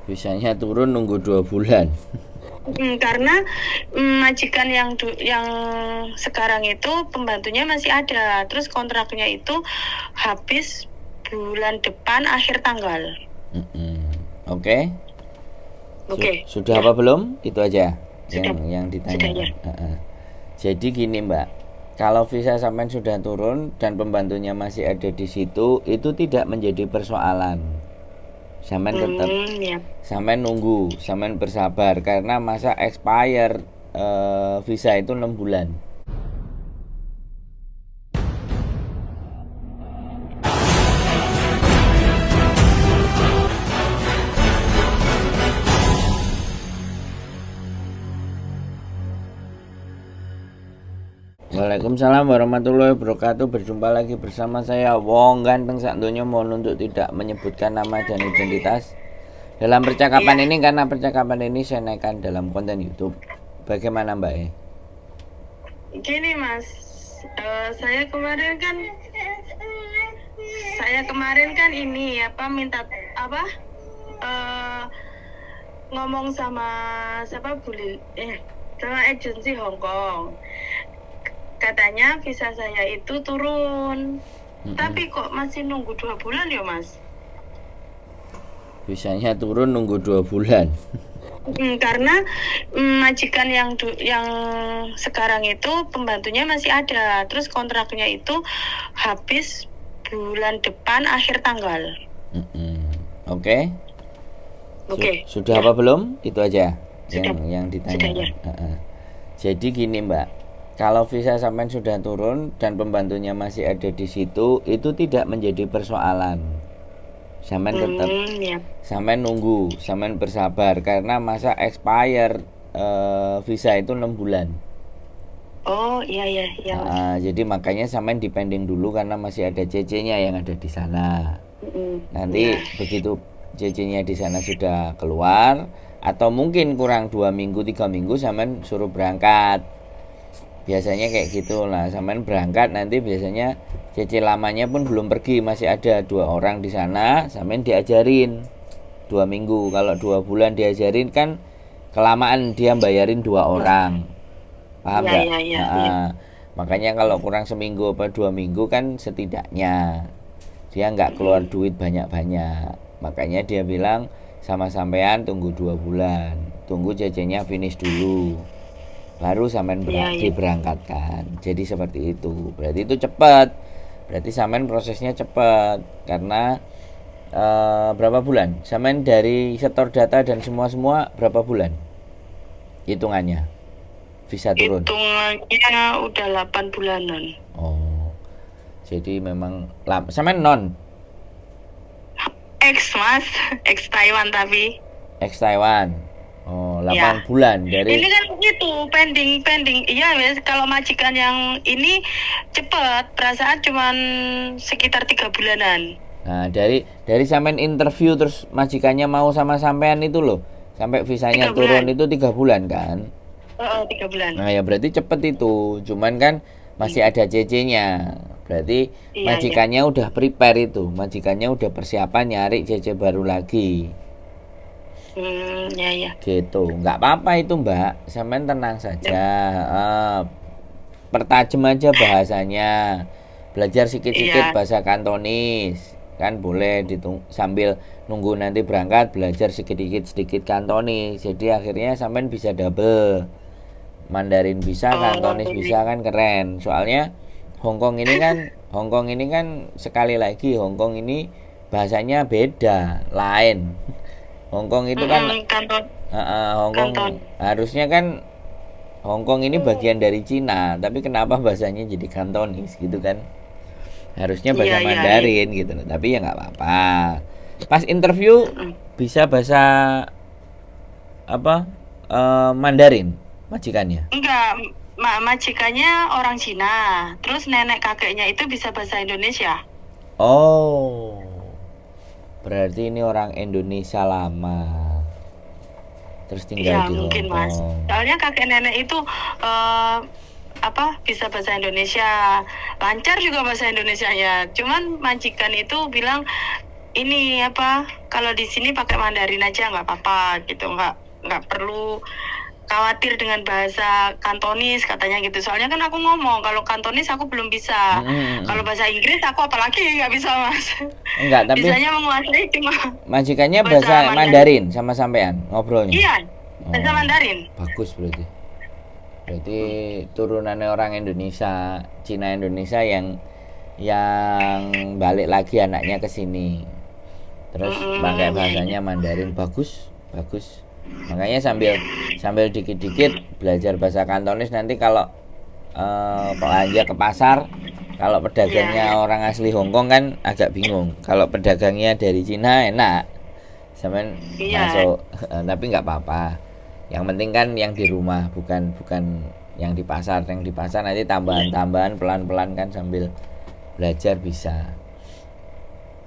Visanya turun nunggu 2 bulan. Karena majikan yang sekarang itu pembantunya masih ada. Terus kontraknya itu habis bulan depan akhir tanggal. Oke. Oke. Sudah Ya. apa belum? Itu aja Sudah. yang Sudah ditanya. ya. Jadi gini Mbak, kalau visa sampean sudah turun dan pembantunya masih ada di situ, itu tidak menjadi persoalan. Sampean tetap Ya. sampean nunggu, sampean bersabar karena masa expire visa itu 6 bulan. Waalaikumsalam warahmatullahi wabarakatuh. Berjumpa lagi bersama saya Wong Ganteng Sakdonya. Mohon untuk tidak menyebutkan nama dan identitas dalam percakapan ini, karena percakapan ini saya naikkan dalam konten YouTube. Bagaimana Mbak E? Gini Mas, saya kemarin kan ini minta ngomong sama sama agensi Hong Kong. Katanya visa saya itu turun. Tapi kok masih nunggu 2 bulan ya Mas? Visanya turun nunggu 2 bulan. Karena majikan yang sekarang itu pembantunya masih ada. Terus kontraknya itu habis bulan depan akhir tanggal. Oke. Sudah Ya. apa belum? Itu aja Sudah. yang ditanya. Sudah, ya. Jadi gini Mbak, kalau visa sampean sudah turun dan pembantunya masih ada di situ, itu tidak menjadi persoalan. Sampean tetap sampean nunggu, sampean bersabar karena masa expire visa itu 6 bulan. Oh iya. Jadi makanya sampean dipending dulu karena masih ada CC-nya yang ada di sana. Nanti begitu CC-nya di sana sudah keluar, atau mungkin kurang 2 minggu 3 minggu, sampean suruh berangkat. Biasanya kayak gitu lah, sampean berangkat nanti biasanya CC lamanya pun belum pergi, masih ada 2 orang di sana, sampean diajarin 2 minggu. Kalau 2 bulan diajarin kan kelamaan, dia bayarin 2 orang. Paham nggak? Ya. Makanya kalau kurang seminggu apa 2 minggu kan setidaknya dia nggak keluar duit banyak-banyak. Makanya dia bilang sama sampean tunggu 2 bulan, tunggu CC-nya finish dulu, baru sampean diberangkatkan. Jadi seperti itu. Berarti itu cepat. Berarti sampean prosesnya cepat karena berapa bulan? Sampean dari setor data dan semua berapa bulan? Hitungannya visa turun. Hitungannya udah 8 bulanan. Oh. Jadi memang sampean non Mas, ex Taiwan tapi. Ex Taiwan. Oh, 8 bulan dari. Ini kan itu pending. Iya, wes kalau majikan yang ini cepet, perasaan cuman sekitar 3 bulanan. Nah, dari sampean interview terus majikannya mau sama sampean itu loh, sampai visanya turun itu 3 bulan kan? 3 bulan. Nah, ya berarti cepet itu. Cuman kan masih ada CC-nya. Berarti majikannya udah prepare itu. Majikannya udah persiapan nyari CC baru lagi. Ya. Gitu. Nggak apa-apa itu Mbak. Sampean tenang saja. Pertajem aja bahasanya. Belajar sikit-sikit bahasa Kantonis. Kan boleh sambil nunggu nanti berangkat belajar sedikit Kantonis. Jadi akhirnya sampean bisa double. Mandarin bisa, Kantonis bisa, kan keren. Soalnya Hongkong ini kan sekali lagi Hongkong ini bahasanya beda, lain. Hongkong itu kan Hongkong harusnya kan Hongkong ini bagian dari Cina, tapi kenapa bahasanya jadi Kantonis gitu kan? Harusnya bahasa Mandarin gitu, tapi ya nggak apa-apa. Pas interview bisa bahasa apa? Mandarin majikannya? Enggak, majikannya orang Cina. Terus nenek kakeknya itu bisa bahasa Indonesia. Oh, berarti ini orang Indonesia lama, terus tinggal di mungkin, Hongkong. Mas. Soalnya kakek nenek itu bisa bahasa Indonesia, lancar juga bahasa Indonesianya. Cuman majikan itu bilang ini apa? Kalau di sini pakai Mandarin aja nggak apa-apa gitu, nggak perlu khawatir dengan bahasa Kantonis katanya gitu. Soalnya kan aku ngomong kalau Kantonis aku belum bisa. Kalau bahasa Inggris aku apalagi nggak bisa, Mas. Enggak, tapi Bisanya menguasai cuma majikannya bahasa bahasa Mandarin sama sampean ngobrolnya. Iya, bahasa Mandarin. Bagus berarti. Berarti turunannya orang Indonesia, Cina Indonesia yang balik lagi anaknya ke sini. Terus pakai bahasanya Mandarin, bagus. Makanya sambil dikit-dikit belajar bahasa Kantonis, nanti kalau belanja ke pasar, kalau pedagangnya orang asli Hong Kong kan agak bingung. Kalau pedagangnya dari Cina enak, sampean masuk. Tapi nggak apa-apa. Yang penting kan yang di rumah, bukan yang di pasar. Yang di pasar nanti tambahan pelan-pelan kan sambil belajar bisa.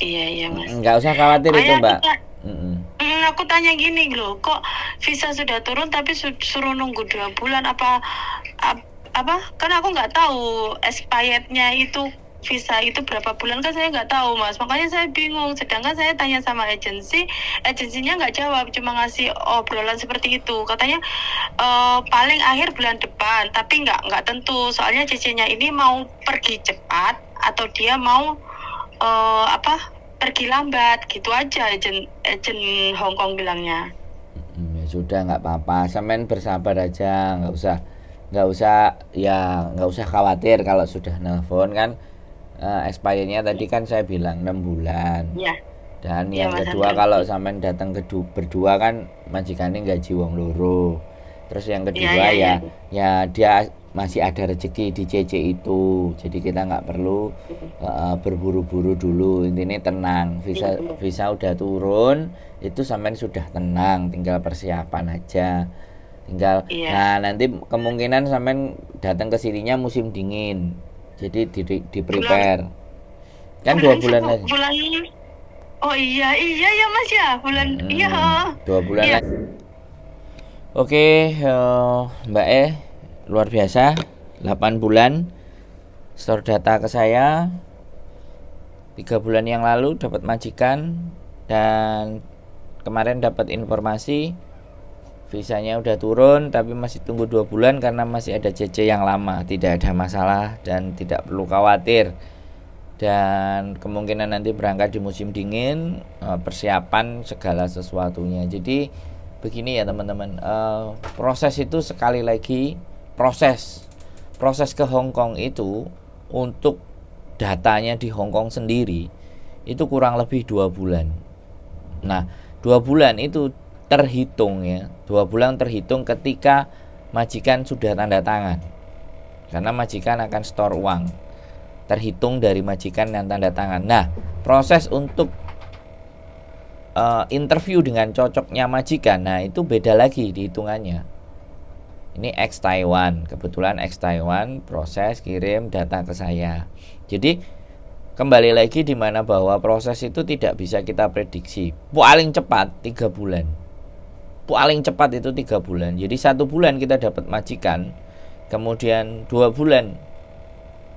Iya Mas. Nggak usah khawatir itu, Mbak. Aku tanya gini loh, kok visa sudah turun tapi suruh nunggu 2 bulan apa? Kan aku nggak tahu expirednya itu visa itu berapa bulan, kan saya nggak tahu, Mas. Makanya saya bingung. Sedangkan saya tanya sama agensinya nggak jawab, cuma ngasih obrolan seperti itu. Katanya paling akhir bulan depan, tapi nggak tentu. Soalnya cc-nya ini mau pergi cepat atau dia mau pergi lambat gitu aja, agent Hong Kong bilangnya. Ya sudah, nggak apa-apa, sampean bersabar aja, nggak usah khawatir. Kalau sudah nelpon kan expirednya tadi kan saya bilang 6 bulan. Ya. Dan yang kedua, kalau sampean datang berdua kan majikannya gaji wong loro. Terus yang kedua ya dia masih ada rezeki di CC itu, jadi kita nggak perlu berburu-buru dulu. Intinya tenang, visa udah turun, itu sampean sudah tenang, tinggal persiapan aja, nah nanti kemungkinan sampean datang ke sininya musim dingin, jadi di prepare kan 2 bulan lagi. Oh iya ya Mas ya, bulan 2 bulan lagi. Oke, Mbak luar biasa, 8 bulan store data ke saya. 3 bulan yang lalu dapat majikan, dan kemarin dapat informasi visanya udah turun, tapi masih tunggu 2 bulan karena masih ada CC yang lama. Tidak ada masalah dan tidak perlu khawatir, dan kemungkinan nanti berangkat di musim dingin, persiapan segala sesuatunya. Jadi begini ya teman-teman, proses itu sekali lagi, proses ke Hong Kong itu untuk datanya di Hong Kong sendiri itu kurang lebih 2 bulan. Nah 2 bulan itu terhitung ya, 2 bulan terhitung ketika majikan sudah tanda tangan, karena majikan akan store uang, terhitung dari majikan yang tanda tangan. Nah proses untuk interview dengan cocoknya majikan, nah itu beda lagi dihitungannya. Ini ex Taiwan, kebetulan ex Taiwan proses kirim data ke saya. Jadi kembali lagi di mana bahwa proses itu tidak bisa kita prediksi. Paling cepat 3 bulan. Paling cepat itu 3 bulan. Jadi 1 bulan kita dapat majikan, kemudian 2 bulan.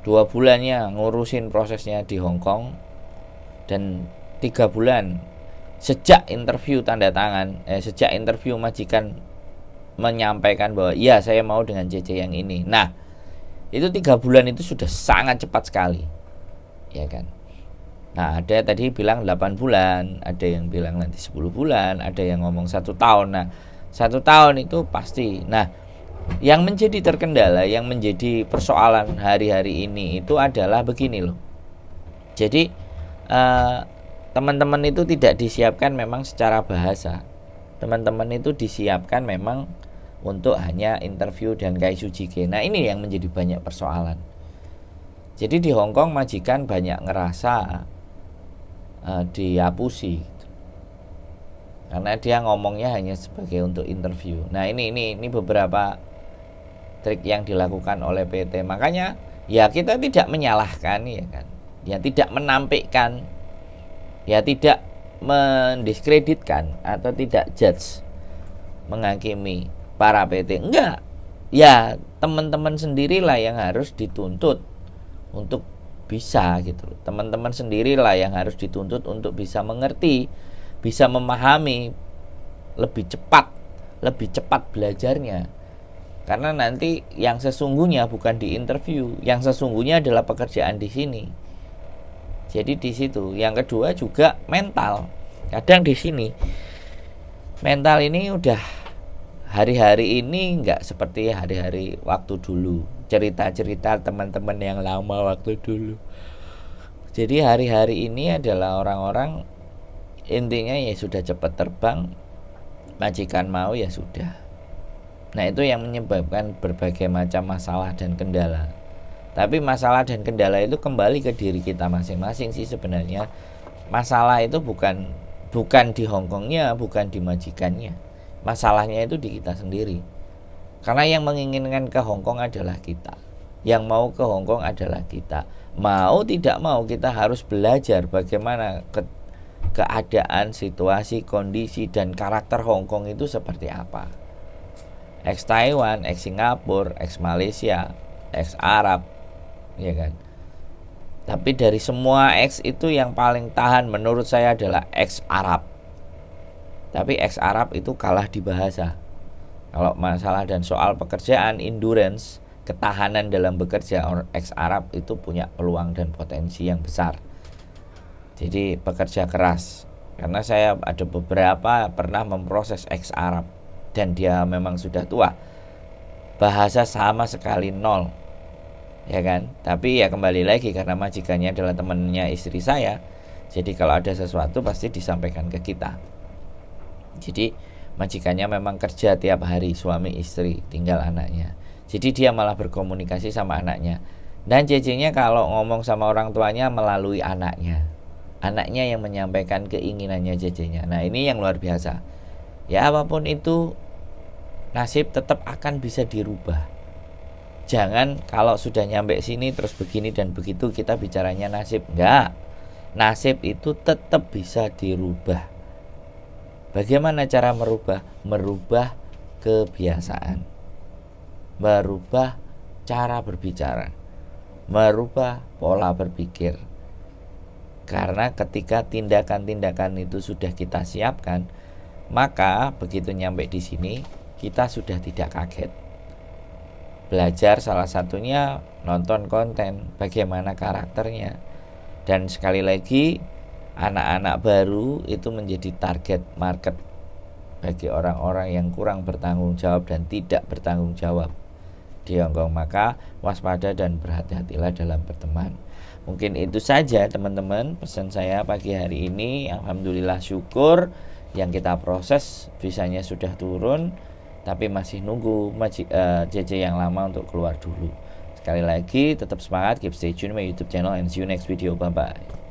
2 bulannya ngurusin prosesnya di Hong Kong, dan 3 bulan sejak interview tanda tangan, sejak interview majikan menyampaikan bahwa iya saya mau dengan CC yang ini. Nah itu 3 bulan itu sudah sangat cepat sekali, ya kan. Nah ada tadi bilang 8 bulan, ada yang bilang nanti 10 bulan, ada yang ngomong 1 tahun. Nah 1 tahun itu pasti. Nah yang menjadi terkendala, yang menjadi persoalan hari-hari ini itu adalah begini loh. Jadi teman-teman itu tidak disiapkan memang secara bahasa. Teman-teman itu disiapkan memang untuk hanya interview dan KSUJK. Nah ini yang menjadi banyak persoalan. Jadi di Hong Kong majikan banyak ngerasa dihapusi gitu, karena dia ngomongnya hanya sebagai untuk interview. Nah ini beberapa trik yang dilakukan oleh PT. Makanya ya kita tidak menyalahkan, ya kan, ya tidak menampikkan, ya tidak mendiskreditkan atau tidak judge, menghakimi para PT. Enggak. Ya teman-teman sendirilah yang harus dituntut untuk bisa gitu. Teman-teman sendirilah yang harus dituntut untuk bisa mengerti, bisa memahami lebih cepat belajarnya. Karena nanti yang sesungguhnya bukan di interview, yang sesungguhnya adalah pekerjaan di sini. Jadi di situ. Yang kedua juga mental. Kadang di sini mental ini udah hari-hari ini nggak seperti hari-hari waktu dulu. Cerita-cerita teman-teman yang lama waktu dulu. Jadi hari-hari ini adalah orang-orang intinya ya sudah cepat terbang, majikan mau ya sudah. Nah itu yang menyebabkan berbagai macam masalah dan kendala. Tapi masalah dan kendala itu kembali ke diri kita masing-masing sih sebenarnya. Masalah itu bukan di Hongkongnya, bukan di majikannya. Masalahnya itu di kita sendiri. Karena yang menginginkan ke Hongkong adalah kita. Yang mau ke Hongkong adalah kita. Mau tidak mau kita harus belajar bagaimana keadaan, situasi, kondisi, dan karakter Hongkong itu seperti apa. Ex Taiwan, ex Singapura, ex Malaysia, ex Arab, ya kan. Tapi dari semua ex itu yang paling tahan menurut saya adalah ex Arab. Tapi ex Arab itu kalah di bahasa. Kalau masalah dan soal pekerjaan, endurance, ketahanan dalam bekerja, ex Arab itu punya peluang dan potensi yang besar. Jadi pekerja keras. Karena saya ada beberapa pernah memproses ex Arab dan dia memang sudah tua. Bahasa sama sekali nol. Ya kan? Tapi ya kembali lagi karena majikannya adalah temannya istri saya. Jadi kalau ada sesuatu pasti disampaikan ke kita. Jadi majikannya memang kerja tiap hari, suami istri, tinggal anaknya. Jadi dia malah berkomunikasi sama anaknya. Dan JJ-nya kalau ngomong sama orang tuanya melalui anaknya. Anaknya yang menyampaikan keinginannya JJ-nya. Nah ini yang luar biasa. Ya apapun itu nasib tetap akan bisa dirubah. Jangan kalau sudah nyampe sini terus begini dan begitu kita bicaranya nasib. Enggak. Nasib itu tetap bisa dirubah. Bagaimana cara merubah? Merubah kebiasaan. Merubah cara berbicara. Merubah pola berpikir. Karena ketika tindakan-tindakan itu sudah kita siapkan, maka begitu nyampe di sini kita sudah tidak kaget. Belajar salah satunya nonton konten bagaimana karakternya. Dan sekali lagi anak-anak baru itu menjadi target market bagi orang-orang yang kurang bertanggung jawab dan tidak bertanggung jawab di Hongkong. Maka waspada dan berhati-hatilah dalam berteman. Mungkin itu saja teman-teman pesan saya pagi hari ini. Alhamdulillah syukur yang kita proses visanya sudah turun, tapi masih nunggu JJ yang lama untuk keluar dulu. Sekali lagi tetap semangat, keep stay tune my YouTube channel and see you next video. Bye bye.